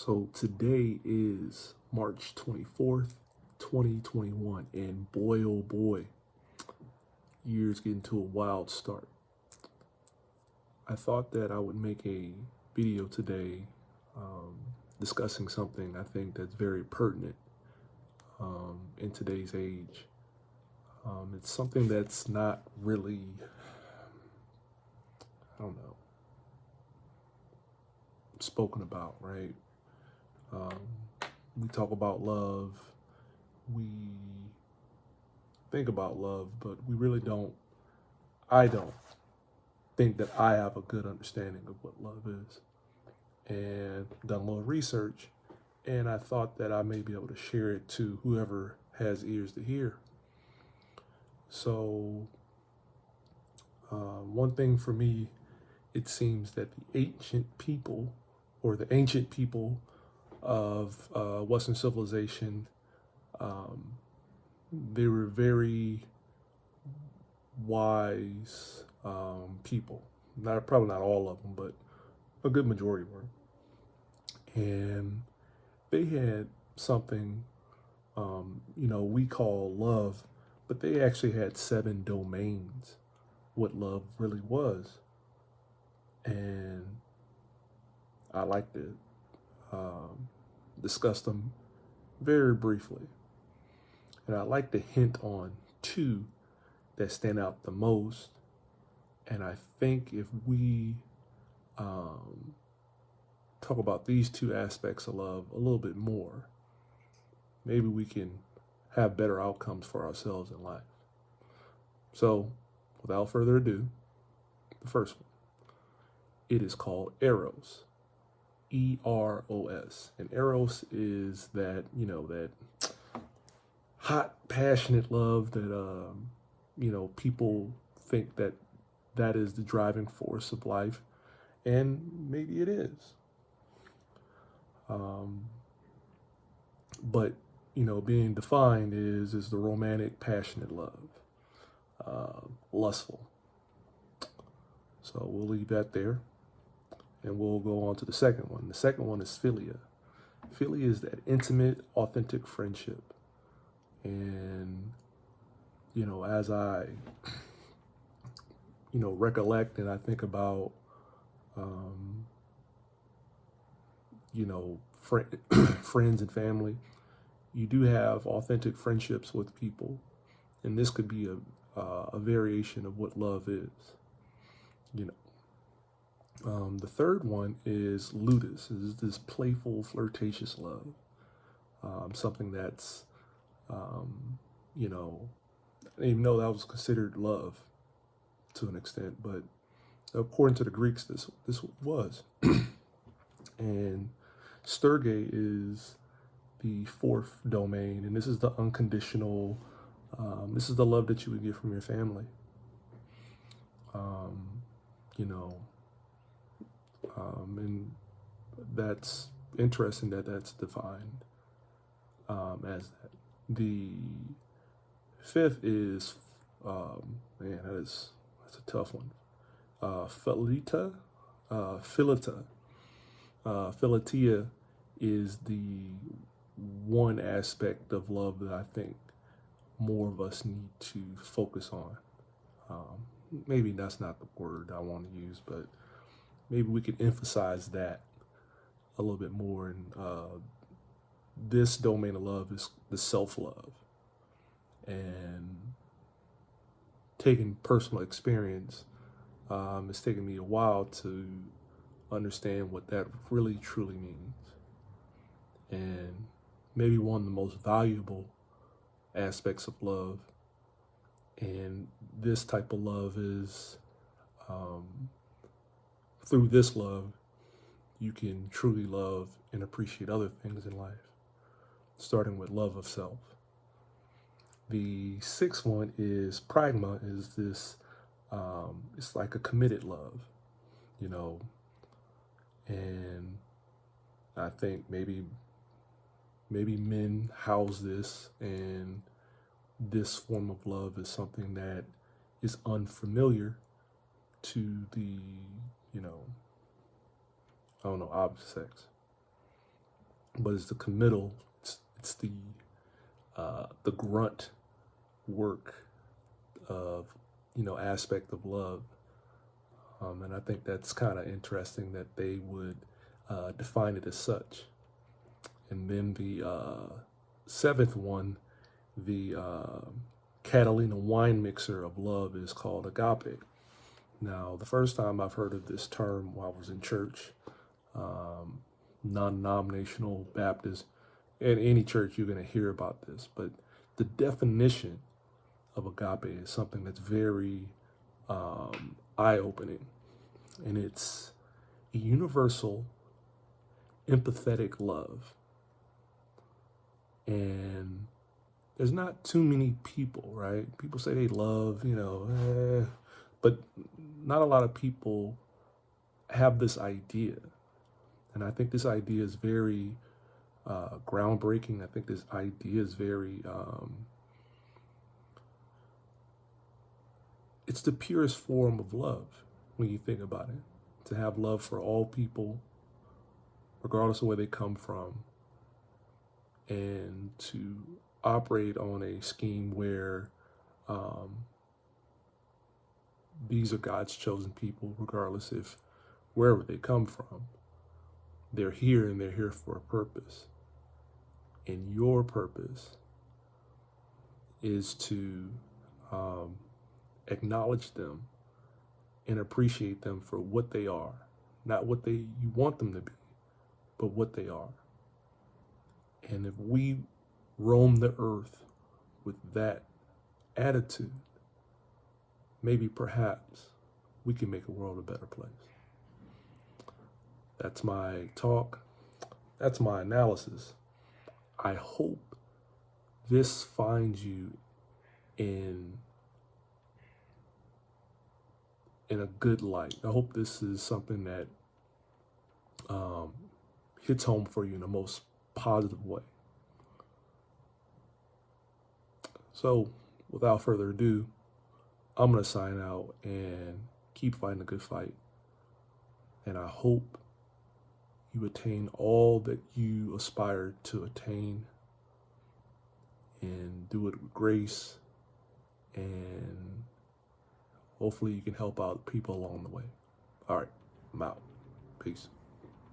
So today is March 24th, 2021, and boy oh boy, year's getting to a wild start. I thought that I would make a video today discussing something I think that's very pertinent in today's age. It's something that's not really, I don't know, spoken about, right? Um, we talk about love, we think about love, but we really don't, I don't think that I have a good understanding of what love is. And done a little research, and I thought that I may be able to share it to whoever has ears to hear. So, one thing for me, it seems that the ancient people, or the ancient people of Western civilization, they were very wise people. Probably not all of them, but a good majority were. And they had something, we call love, but they actually had 7 domains, what love really was. And I like to discuss them very briefly. And I'd like to hint on 2 that stand out the most. And I think if we talk about these 2 aspects of love a little bit more, maybe we can have better outcomes for ourselves in life. So, without further ado, the first one, it is called Eros. Eros. And Eros is that, that hot, passionate love that, people think that that is the driving force of life. And maybe it is. But, being defined is the romantic, passionate love, lustful. So we'll leave that there, and we'll go on to the second one. The second one is philia. Philia is that intimate, authentic friendship. And, as I, recollect and I think about, friends and family, you do have authentic friendships with people, and this could be a variation of what love is. The third one is ludus. Is this playful, flirtatious love? Something that's, I didn't even know that was considered love to an extent, but according to the Greeks, this was. And Sturge is the 4th domain, and this is the unconditional, this is the love that you would get from your family. And that's interesting that that's defined as that. The 5th is, that's a tough one. Philita. Philatia is the one aspect of love that I think more of us need to focus on. Maybe that's not the word I want to use, but maybe we could emphasize that a little bit more. And this domain of love is the self-love. And taking personal experience, it's taken me a while to understand what that really truly means. And maybe one of the most valuable aspects of love, and this type of love is, through this love, you can truly love and appreciate other things in life, starting with love of self. The 6th one is pragma, is this, it's like a committed love, and I think maybe men house this, and this form of love is something that is unfamiliar to the, opposite sex. but it's the committal. It's the grunt work of aspect of love, and I think that's kind of interesting that they would define it as such. And then the seventh one, the Catalina wine mixer of love, is called agape. Now, the first time I've heard of this term while I was in church, non-denominational Baptist, in any church you're going to hear about this, but the definition of agape is something that's very eye-opening, and it's a universal, empathetic love. And there's not too many people, right? People say they love, but not a lot of people have this idea. And I think this idea is very groundbreaking. I think this idea is very, it's the purest form of love when you think about it. To have love for all people, regardless of where they come from, and to operate on a scheme where these are God's chosen people, regardless if wherever they come from, they're here and they're here for a purpose. And your purpose is to acknowledge them and appreciate them for what they are, not what you want them to be, but what they are. And if we roam the earth with that attitude, maybe perhaps we can make the world a better place. That's my talk. That's my analysis. I hope this finds you in a good light. I hope this is something that hits home for you in the most positive way. So, without further ado, I'm going to sign out and keep fighting a good fight. And I hope you attain all that you aspire to attain, and do it with grace, and hopefully you can help out people along the way. All right, I'm out. Peace.